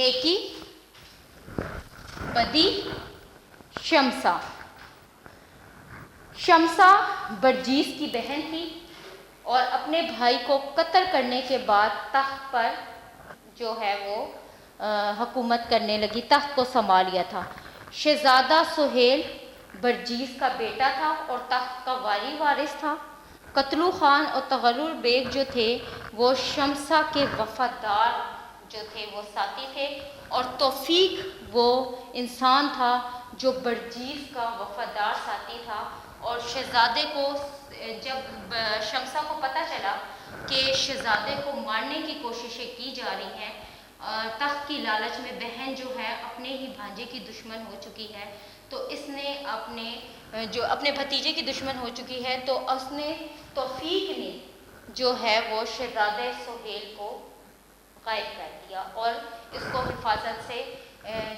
نیکی، بدی، شمسا۔ شمسا برجیس کی بہن تھی اور اپنے بھائی کو قتل کرنے کے بعد تخت پر جو ہے وہ حکومت کرنے لگی، تخت کو سنبھال لیا تھا۔ شہزادہ سہیل برجیس کا بیٹا تھا اور تخت کا والی وارث تھا۔ قتلو خان اور تغرر بیگ جو تھے وہ شمسا کے وفادار جو تھے وہ ساتھی تھے، اور توفیق وہ انسان تھا جو برجیس کا وفادار ساتھی تھا۔ اور شہزادے کو جب شمسا کو پتہ چلا کہ شہزادے کو مارنے کی کوششیں کی جا رہی ہیں، تخت کی لالچ میں بہن جو ہے اپنے ہی بھانجے کی دشمن ہو چکی ہے، تو اس نے اپنے بھتیجے کی دشمن ہو چکی ہے، تو اس نے توفیق نے جو ہے وہ شہزادہ سہیل کو غائب کر دیا اور اس کو حفاظت سے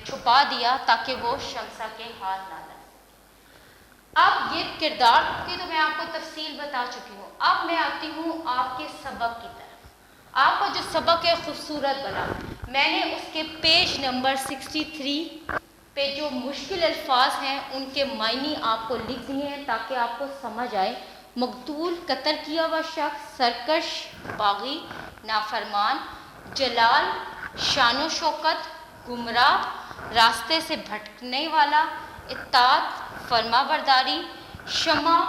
چھپا دیا تاکہ وہ شمسا کے ہاتھ نہ لگ سکے۔ اب یہ کردار کی تو میں آپ کو تفصیل بتا چکی ہوں، اب میں آتی ہوں آپ کے سبق کی طرف۔ آپ کا جو سبق ہے خوبصورت بنا، میں نے اس کے پیج نمبر 63 پہ جو مشکل الفاظ ہیں ان کے معنی آپ کو لکھ دیے ہیں تاکہ آپ کو سمجھ آئے۔ مقتول، قتل کیا ہوا شخص، سرکش، باغی، نافرمان، جلال، شان و شوکت، گمراہ، راستے سے بھٹکنے والا، اطاعت، فرما برداری، شمع،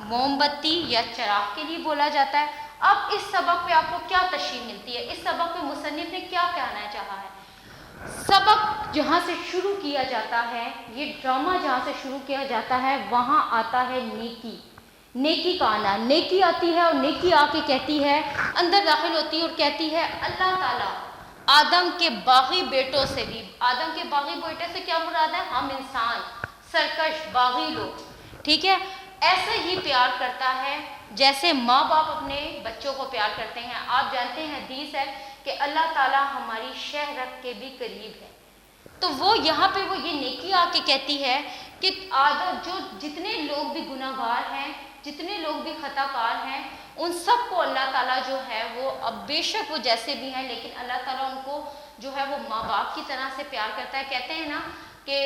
موم بتی یا چراغ کے لیے بولا جاتا ہے۔ اب اس سبق پہ آپ کو کیا تشریح ملتی ہے، اس سبق پہ مصنف نے کیا کہنا چاہا ہے؟ سبق جہاں سے شروع کیا جاتا ہے، یہ ڈرامہ جہاں سے شروع کیا جاتا ہے، وہاں آتا ہے نیکی، نیکی کا آنا۔ نیکی آتی ہے اور نیکی آ کے کہتی ہے، اندر داخل ہوتی ہے اور کہتی ہے اللہ تعالیٰ آدم کے باغی بیٹوں سے بھی، آدم کے باغی بیٹے سے کیا مراد ہے؟ ہم انسان، سرکش، باغی لوگ، ٹھیک ہے، ایسے ہی پیار کرتا ہے جیسے ماں باپ اپنے بچوں کو پیار کرتے ہیں۔ آپ جانتے ہیں حدیث ہے کہ اللہ تعالیٰ ہماری شہ رکھ کے بھی قریب ہے، تو وہ یہاں پہ وہ یہ نیکی آ کے کہتی ہے کہ آدم جو جتنے لوگ بھی گناہ گار ہیں، جتنے لوگ بھی خطا کار ہیں، ان سب کو اللہ تعالیٰ جو ہے وہ اب بے شک وہ جیسے بھی ہیں لیکن اللہ تعالیٰ ان کو جو ہے وہ ماں باپ کی طرح سے پیار کرتا ہے۔ کہتے ہیں نا کہ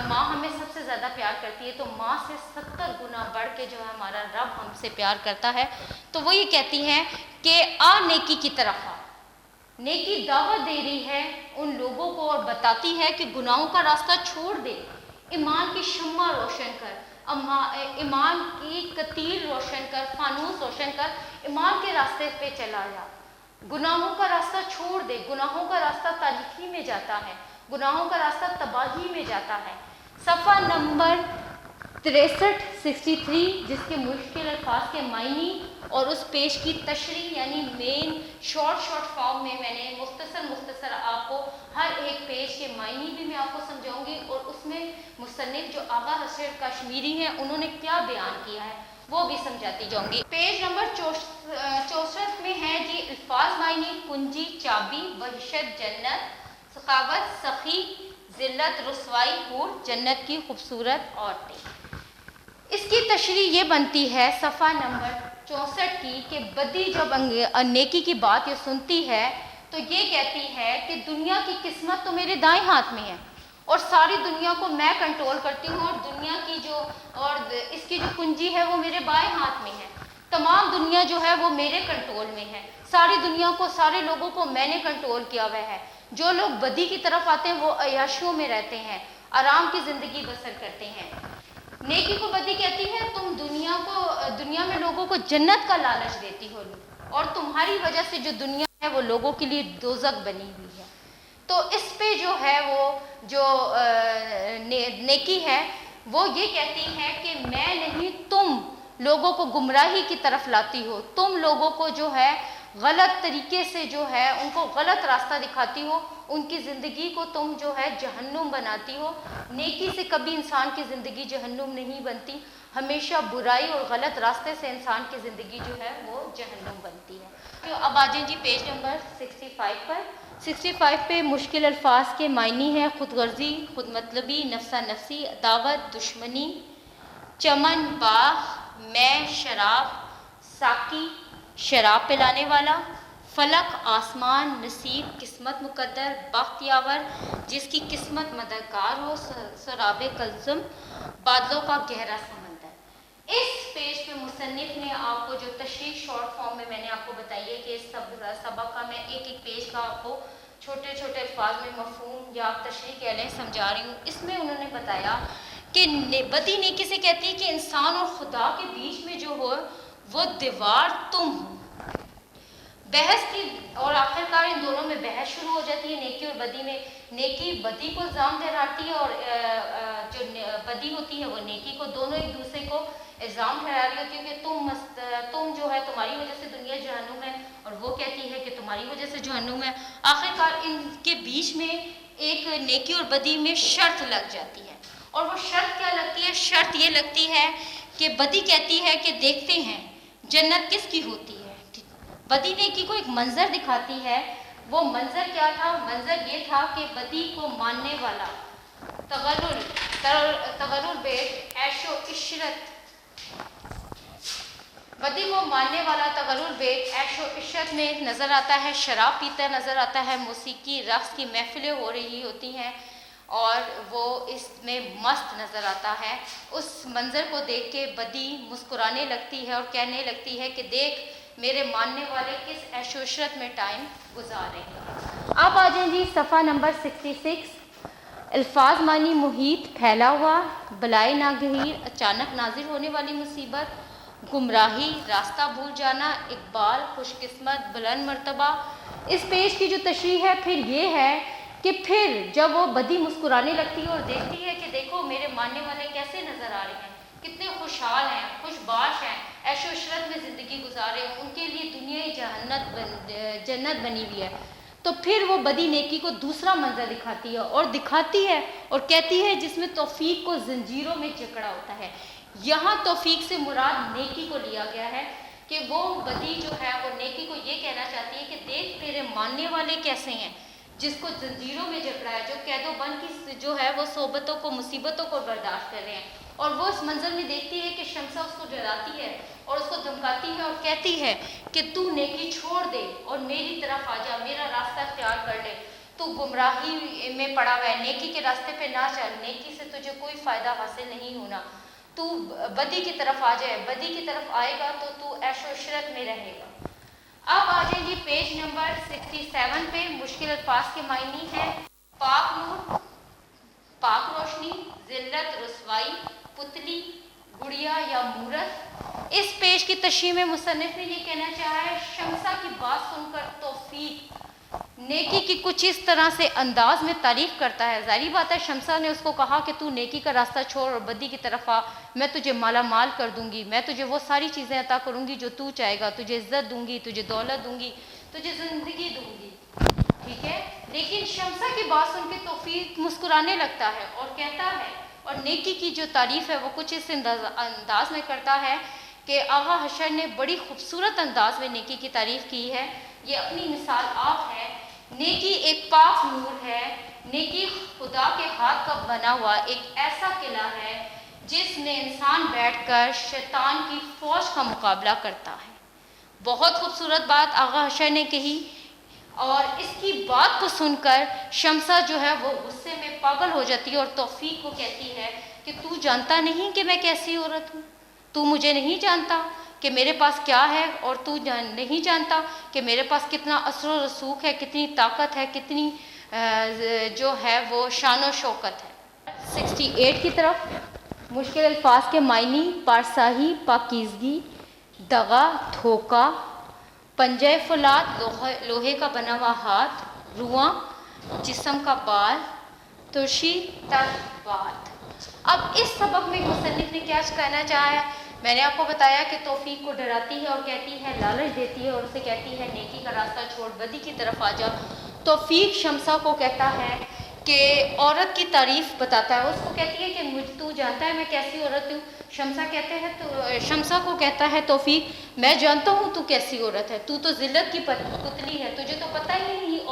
ماں ہمیں سب سے زیادہ پیار کرتی ہے، تو ماں سے 70 گنا بڑھ کے جو ہے ہمارا رب ہم سے پیار کرتا ہے۔ تو وہ یہ کہتی ہیں کہ آ نیکی کی طرف آ۔ نیکی دعوت دے رہی ہے ان لوگوں کو اور بتاتی ہے کہ گناہوں کا راستہ چھوڑ دے، ایمان کی شمع روشن کر، ایمان کی کتیل روشن کر، فانوس روشن کر، ایمان کے راستے پہ چلا جا، گناہوں کا راستہ چھوڑ دے۔ گناہوں کا راستہ تاریکی میں جاتا ہے، گناہوں کا راستہ تباہی میں جاتا ہے۔ صفحہ نمبر 63 جس کے مشکل الفاظ کے معنی اور اس پیش کی تشریح یعنی مین شارٹ فارم میں نے مختصر آپ کو ہر ایک پیج کے معنی بھی میں آپ کو سمجھاؤں گی، اور اس میں مصنف جو آغا حسین کشمیری ہیں انہوں نے کیا بیان کیا ہے وہ بھی سمجھاتی جاؤں گی۔ پیج نمبر 64 میں ہے جی الفاظ معنی: کنجی، چابی، وحشت، جنت، سخاوت، سخی، ذلت، رسوائی، حور، جنت کی خوبصورت عورتیں۔ اس کی تشریح یہ بنتی ہے صفحہ نمبر 64 کی کہ بدی جب نیکی کی بات یہ سنتی ہے تو یہ کہتی ہے کہ دنیا کی قسمت تو میرے دائیں ہاتھ میں ہے اور ساری دنیا کو میں کنٹرول کرتی ہوں، اور دنیا کی اس کی جو کنجی ہے وہ میرے بائیں ہاتھ میں ہے، تمام دنیا جو ہے وہ میرے کنٹرول میں ہے، ساری دنیا کو، سارے لوگوں کو میں نے کنٹرول کیا ہوا ہے۔ جو لوگ بدی کی طرف آتے ہیں وہ عیاشیوں میں رہتے ہیں، آرام کی زندگی بسر کرتے ہیں۔ نیکی کو بدی کہتی ہے تم دنیا میں لوگوں کو جنت کا لالچ دیتی ہو، اور تمہاری وجہ سے جو دنیا ہے وہ لوگوں کے لیے دوزخ بنی ہوئی ہے۔ تو اس پہ جو ہے وہ جو نیکی ہے وہ یہ کہتی ہے کہ میں نہیں، تم لوگوں کو گمراہی کی طرف لاتی ہو، تم لوگوں کو جو ہے غلط طریقے سے جو ہے ان کو غلط راستہ دکھاتی ہو، ان کی زندگی کو تم جو ہے جہنم بناتی ہو۔ نیکی سے کبھی انسان کی زندگی جہنم نہیں بنتی، ہمیشہ برائی اور غلط راستے سے انسان کی زندگی جو ہے وہ جہنم بنتی ہے۔ تو اب آ جائیں جی پیج نمبر 65 پر۔ 65 پہ مشکل الفاظ کے معنی ہیں: خود غرضی، خود مطلبی، نفسا نفسی، عداوت، دشمنی، چمن، باغ، میں، شراب، ساقی، شراب پلانے والا، فلک آسمان نصیب قسمت مقدر بخت یاور جس کی قسمت مددگار ہو سراب کلثم بادلوں کا گہرا سمندر۔ اس پیج پہ مصنف نے آپ کو جو تشریح شارٹ فارم میں نے آپ کو بتائی ہے کہ اس سبق کا میں ایک ایک پیج کا آپ کو چھوٹے چھوٹے الفاظ میں مفہوم یا تشریح کے علیہ سمجھا رہی ہوں۔ اس میں انہوں نے بتایا کہ بدی نیکی سے کہتی ہے کہ انسان اور خدا کے بیچ میں جو ہو وہ دیوار تم ہو۔ بحث کی اور آخرکار ان دونوں میں بحث شروع ہو جاتی ہے نیکی اور بدی میں۔ نیکی بدی کو الزام ٹھہراتی ہے اور جو بدی ہوتی ہے وہ نیکی کو، دونوں ایک دوسرے کو الزام ٹھہرا رہی ہوتی ہے کہ تم جو ہے تمہاری وجہ سے دنیا جہنم ہے، اور وہ کہتی ہے کہ تمہاری وجہ سے جہنم ہے۔ آخرکار ان کے بیچ میں ایک نیکی اور بدی میں شرط لگ جاتی ہے، اور وہ شرط کیا لگتی ہے؟ شرط یہ لگتی ہے کہ بدی کہتی ہے کہ دیکھتے ہیں جنت کس کی ہوتی ہے۔ بدی نیکی کو ایک منظر دکھاتی ہے، وہ منظر کیا تھا؟ منظر یہ تھا کہ بدی کو ماننے والا تغرر بیٹ عیش و عشرت، بدی کو ماننے والا تغرر بیٹ عیش و عشرت میں نظر آتا ہے، شراب پیتا نظر آتا ہے، موسیقی رقص کی محفلیں ہو رہی ہوتی ہیں اور وہ اس میں مست نظر آتا ہے۔ اس منظر کو دیکھ کے بدی مسکرانے لگتی ہے اور کہنے لگتی ہے کہ دیکھ میرے ماننے والے کس عیش و عشرت میں ٹائم گزار رہے ہیں۔ اب آ جائیں جی صفحہ نمبر 66۔ الفاظ معنی محیط پھیلا ہوا، بلائے ناگہیر اچانک نازل ہونے والی مصیبت، گمراہی راستہ بھول جانا، اقبال خوش قسمت بلند مرتبہ۔ اس پیج کی جو تشریح ہے پھر یہ ہے کہ پھر جب وہ بدی مسکرانے لگتی ہے اور دیکھتی ہے کہ دیکھو میرے ماننے والے کیسے نظر آ رہے ہیں، کتنے خوشحال ہیں، خوش باش ہیں، عیش و عشرت میں زندگی گزارے ہیں، ان کے لیے دنیا جنت بنی ہوئی ہے، تو پھر وہ بدی نیکی کو دوسرا منظر دکھاتی ہے اور کہتی ہے جس میں توفیق کو زنجیروں میں جکڑا ہوتا ہے۔ یہاں توفیق سے مراد نیکی کو لیا گیا ہے کہ وہ بدی جو ہے وہ نیکی کو یہ کہنا چاہتی ہے کہ دیکھ تیرے ماننے والے کیسے ہیں، جس کو زنجیروں میں جکڑا ہے، جو قید و بند کی جو ہے وہ صحبتوں کو مصیبتوں کو برداشت کر رہے ہیں، اور وہ اس منظر میں دیکھتی ہے کہ شمسہ اس کو ڈراتی ہے اور اس کو دھمکاتی ہے اور کہتی ہے کہ تو نیکی چھوڑ دے اور میری طرف آ جا، میرا راستہ اختیار کر لے، تو گمراہی میں پڑا ہوا ہے، نیکی کے راستے پہ نہ چل، نیکی سے تجھے کوئی فائدہ حاصل نہیں ہونا، تو بدی کی طرف آ جائے، بدی کی طرف آئے گا تو عیش و عشرت میں رہے گا۔ اب آ جائیں جی پیج نمبر 67 پہ۔ مشکل الفاظ کے معنی ہے پاک نور، پاک روشنی، ذلت رسوائی، پتلی، گڑیا یا مورت۔ اس پیج کی تشریح میں مصنف نے یہ کہنا چاہا ہے شمسہ کی بات سن کر توفیق نیکی کی کچھ اس طرح سے انداز میں تعریف کرتا ہے۔ ظاہری بات ہے شمسہ نے اس کو کہا کہ تو نیکی کا راستہ چھوڑ اور بدی کی طرف آ، میں تجھے مالا مال کر دوں گی، میں تجھے وہ ساری چیزیں عطا کروں گی جو تو چاہے گا، تجھے عزت دوں گی، تجھے دولت دوں گی، تجھے زندگی دوں گی، ٹھیک ہے۔ لیکن شمسہ کی بات سن کے توفیق مسکرانے لگتا ہے اور کہتا ہے، اور نیکی کی جو تعریف ہے وہ کچھ اس انداز میں کرتا ہے کہ آغا حشر نے بڑی خوبصورت انداز میں نیکی کی تعریف کی ہے۔ یہ اپنی مثال آپ ہے، نیکی ایک پاک نور ہے، نیکی خدا کے ہاتھ کا بنا ہوا ایک ایسا قلعہ ہے جس میں انسان بیٹھ کر شیطان کی فوج کا مقابلہ کرتا ہے۔ بہت خوبصورت بات آغا حشر نے کہی، اور اس کی بات کو سن کر شمسہ جو ہے وہ غصے میں پاگل ہو جاتی ہے اور توفیق کو کہتی ہے کہ تو جانتا نہیں کہ میں کیسی عورت ہوں، تو مجھے نہیں جانتا کہ میرے پاس کیا ہے، اور تو نہیں جانتا کہ میرے پاس کتنا اثر و رسوخ ہے، کتنی طاقت ہے، کتنی جو ہے وہ شان و شوکت ہے۔ 68 کی طرف مشکل الفاظ کے معنی پارساہی پاکیزگی، دغا دھوکہ، پنجہ فولاد لوہے کا بنا ہوا ہاتھ، رواں جسم کا بال، ترشی تر بات۔ اب اس سبق میں مصنف نے کیا کہنا چاہا ہے؟ میں نے آپ کو بتایا کہ توفیق کو ڈراتی ہے اور کہتی ہے، لالچ دیتی ہے اور اسے کہتی ہے نیکی کا راستہ چھوڑ بدی کی طرف آ جا۔ توفیق شمسہ کو کہتا ہے کہ عورت کی تعریف بتاتا ہے، اس کو کہتی ہے کہ تو جانتا ہے میں کیسی عورت ہوں؟ شمسہ کو کہتا ہے توفیق میں جانتا ہوں تو کیسی عورت ہے، تو ذلت کی پتلی ہے، تجھے تو پتہ ہی نہیں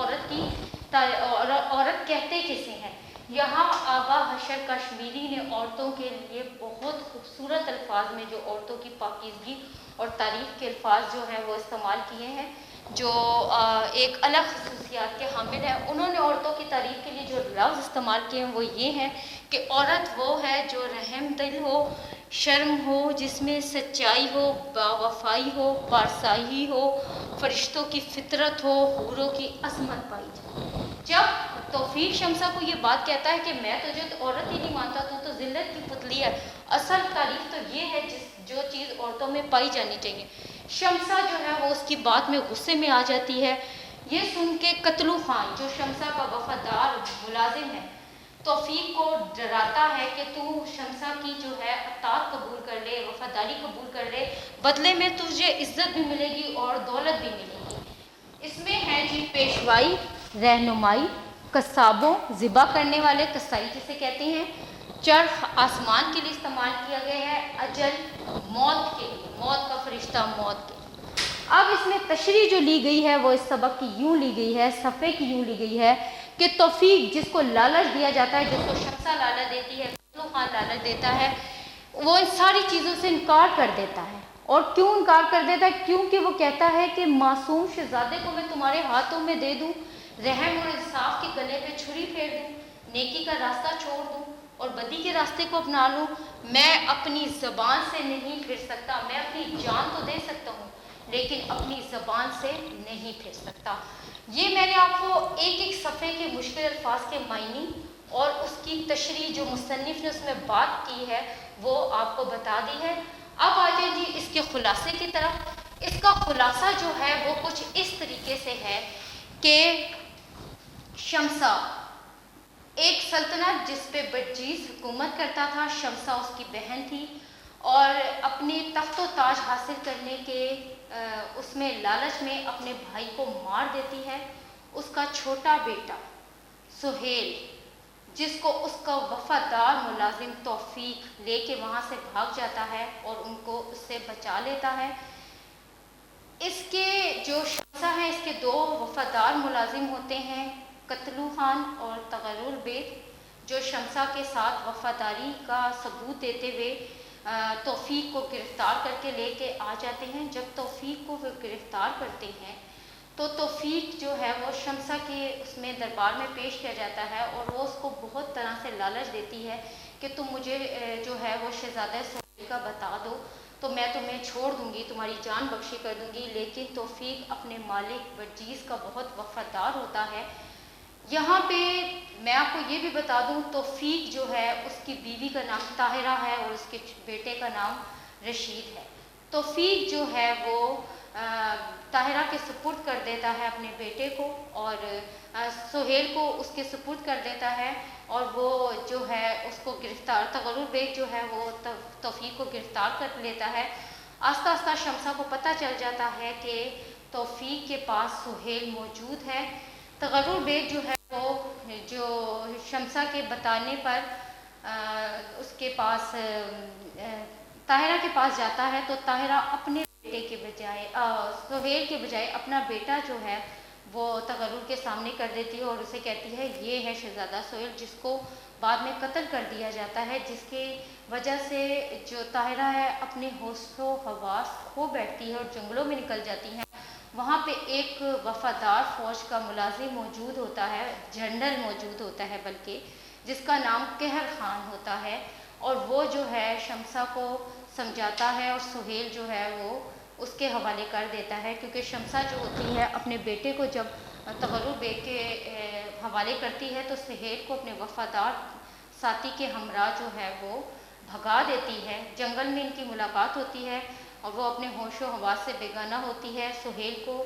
عورت کہتے کسے ہیں۔ یہاں آغا حشر کشمیری نے عورتوں کے لیے بہت خوبصورت الفاظ میں جو عورتوں کی پاکیزگی اور تعریف کے الفاظ جو ہیں وہ استعمال کیے ہیں، جو ایک الگ خصوصیات کے حامل ہیں، انہوں نے عورتوں کی تعریف کے لیے جو لفظ استعمال کیے ہیں وہ یہ ہیں کہ عورت وہ ہے جو رحم دل ہو، شرم ہو، جس میں سچائی ہو، باوفائی ہو، پارسائی ہو، فرشتوں کی فطرت ہو، حوروں کی عظمت پائی جائے۔ جب توفیق شمسہ کو یہ بات کہتا ہے کہ میں تجھے تو عورت ہی نہیں مانتا، تو ذلت کی پتلی ہے، اصل تعریف تو یہ ہے جو چیز عورتوں میں پائی جانی چاہیے۔ شمسہ جو ہے وہ اس کی بات میں غصے میں آ جاتی ہے۔ یہ سن کے قتلو خان جو شمسہ کا وفادار ملازم ہے، توفیق کو ڈراتا ہے کہ تو شمسہ کی جو ہے اطاعت قبول کر لے، وفاداری قبول کر لے، بدلے میں تجھے عزت بھی ملے گی اور دولت بھی ملے گی۔ اس میں ہے جی پیشوائی، رہنمائی، قصابوں، ذبح کرنے والے، قصائی جسے کہتے ہیں، چرخ آسمان کے لیے استعمال کیا گیا ہے، اجل موت کے لیے، موت کا فرشتہ موت کے لیے۔ اب اس میں تشریح جو لی گئی ہے وہ اس سبق کی یوں لی گئی ہے، صفحے کی یوں لی گئی ہے کہ توفیق جس کو لالچ دیا جاتا ہے، جس کو شمسہ لالچ دیتی ہے، قتلو خان لالچ دیتا ہے، وہ ان ساری چیزوں سے انکار کر دیتا ہے۔ اور کیوں انکار کر دیتا ہے؟ کیونکہ وہ کہتا ہے کہ معصوم شہزادے کو میں تمہارے ہاتھوں میں دے دوں، رحم اور انصاف کے گلے پہ چھری پھیر دوں، نیکی کا راستہ چھوڑ دوں اور بدی کے راستے کو اپنا لوں، میں اپنی زبان سے نہیں پھر سکتا۔ میں اپنی جان تو دے سکتا ہوں لیکن اپنی زبان سے نہیں پھر سکتا۔ یہ میں نے آپ کو ایک ایک صفحے کے مشکل الفاظ کے معنی اور اس کی تشریح جو مصنف نے اس میں بات کی ہے وہ آپ کو بتا دی ہے۔ اب آ جائیں جی اس کے خلاصے کی طرف۔ اس کا خلاصہ جو ہے وہ کچھ اس طریقے سے ہے کہ شمسہ ایک سلطنت جس پہ برجیز حکومت کرتا تھا، شمسہ اس کی بہن تھی، اور اپنے تخت و تاج حاصل کرنے کے اس میں لالچ میں اپنے بھائی کو مار دیتی ہے۔ اس کا چھوٹا بیٹا سہیل، جس کو اس کا وفادار ملازم توفیق لے کے وہاں سے بھاگ جاتا ہے اور ان کو اس سے بچا لیتا ہے۔ اس کے جو شمسہ ہیں اس کے دو وفادار ملازم ہوتے ہیں، قتلو خان اور تغرل بیگ، جو شمسہ کے ساتھ وفاداری کا ثبوت دیتے ہوئے توفیق کو گرفتار کر کے لے کے آ جاتے ہیں۔ جب توفیق کو وہ گرفتار کرتے ہیں تو توفیق جو ہے وہ شمسہ کے اس میں دربار میں پیش کیا جاتا ہے اور وہ اس کو بہت طرح سے لالچ دیتی ہے کہ تم مجھے جو ہے وہ شہزادہ سہیل کا بتا دو تو میں تمہیں چھوڑ دوں گی، تمہاری جان بخشی کر دوں گی۔ لیکن توفیق اپنے مالک برجیز کا بہت وفادار ہوتا ہے۔ یہاں پہ میں آپ کو یہ بھی بتا دوں، توفیق جو ہے اس کی بیوی کا نام طاہرہ ہے اور اس کے بیٹے کا نام رشید ہے۔ توفیق جو ہے وہ طاہرہ کے سپرد کر دیتا ہے اپنے بیٹے کو، اور سہیل کو اس کے سپرد کر دیتا ہے، اور وہ جو ہے اس کو گرفتار، تغرل بیگ جو ہے وہ توفیق کو گرفتار کر لیتا ہے۔ آہستہ آہستہ شمسہ کو پتہ چل جاتا ہے کہ توفیق کے پاس سہیل موجود ہے۔ تغرل بیگ جو ہے وہ جو شمسہ کے بتانے پر اس کے پاس طاہرہ کے پاس جاتا ہے تو طاہرہ اپنے بیٹے کے بجائے سہیل کے بجائے اپنا بیٹا جو ہے وہ تغرل کے سامنے کر دیتی ہے اور اسے کہتی ہے یہ ہے شہزادہ سہیل، جس کو بعد میں قتل کر دیا جاتا ہے، جس کی وجہ سے جو طاہرہ ہے اپنے ہوش و حواس کھو بیٹھتی ہے اور جنگلوں میں نکل جاتی ہیں۔ وہاں پہ ایک وفادار فوج کا ملازم موجود ہوتا ہے، جنرل موجود ہوتا ہے بلکہ، جس کا نام قہر خان ہوتا ہے، اور وہ جو ہے شمسہ کو سمجھاتا ہے اور سہیل جو ہے وہ اس کے حوالے کر دیتا ہے، کیونکہ شمسہ جو ہوتی ہے اپنے بیٹے کو جب تغرل بیگ کے حوالے کرتی ہے تو سہیل کو اپنے وفادار ساتھی کے ہمراہ جو ہے وہ بھگا دیتی ہے۔ جنگل میں ان کی ملاقات ہوتی ہے اور وہ اپنے ہوش و حواس سے بیگانہ ہوتی ہے۔ سہیل کو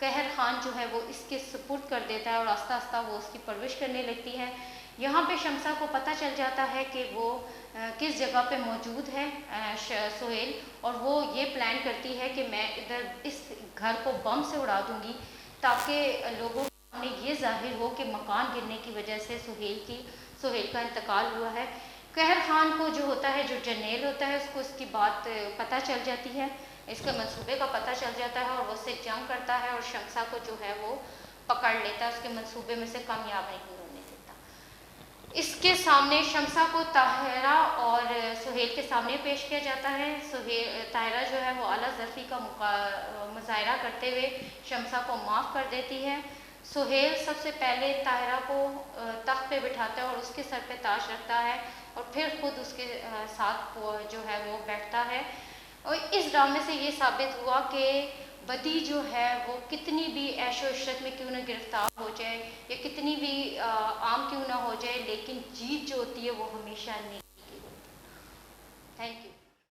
قہر خان جو ہے وہ اس کے سپرد کر دیتا ہے اور آہستہ آہستہ وہ اس کی پرورش کرنے لگتی ہے۔ یہاں پہ شمسہ کو پتہ چل جاتا ہے کہ وہ کس جگہ پہ موجود ہے سہیل، اور وہ یہ پلان کرتی ہے کہ میں ادھر اس گھر کو بم سے اڑا دوں گی تاکہ لوگوں کے سامنے یہ ظاہر ہو کہ مکان گرنے کی وجہ سے سہیل کا انتقال ہوا ہے۔ قہر خان کو جو ہوتا ہے، جو جرنیل ہوتا ہے، اس کو اس کی بات پتہ چل جاتی ہے، اس کے منصوبے کا پتہ چل جاتا ہے اور وہ اس سے جنگ کرتا ہے اور شمسہ کو جو ہے وہ پکڑ لیتا ہے، اس کے منصوبے میں سے کامیاب نہیں ہونے دیتا۔ اس کے سامنے شمسہ کو طاہرہ اور سہیل کے سامنے پیش کیا جاتا ہے. طاہرہ جو ہے وہ اعلیٰ ظرفی کا مظاہرہ کرتے ہوئے شمسہ کو معاف کر دیتی ہے. سہیل سب سے پہلے طاہرہ کو تخت پہ بٹھاتا ہے اور اس کے سر پہ تاج رکھتا ہے اور پھر خود اس کے ساتھ جو ہے وہ بیٹھتا ہے. اور اس ڈرامے سے یہ ثابت ہوا کہ بدی جو ہے وہ کتنی بھی عیش و عشرت میں کیوں نہ گرفتار ہو جائے یا کتنی بھی عام کیوں نہ ہو جائے، لیکن جیت جو ہوتی ہے وہ ہمیشہ نیکی کی ہوتی ہے. Thank you.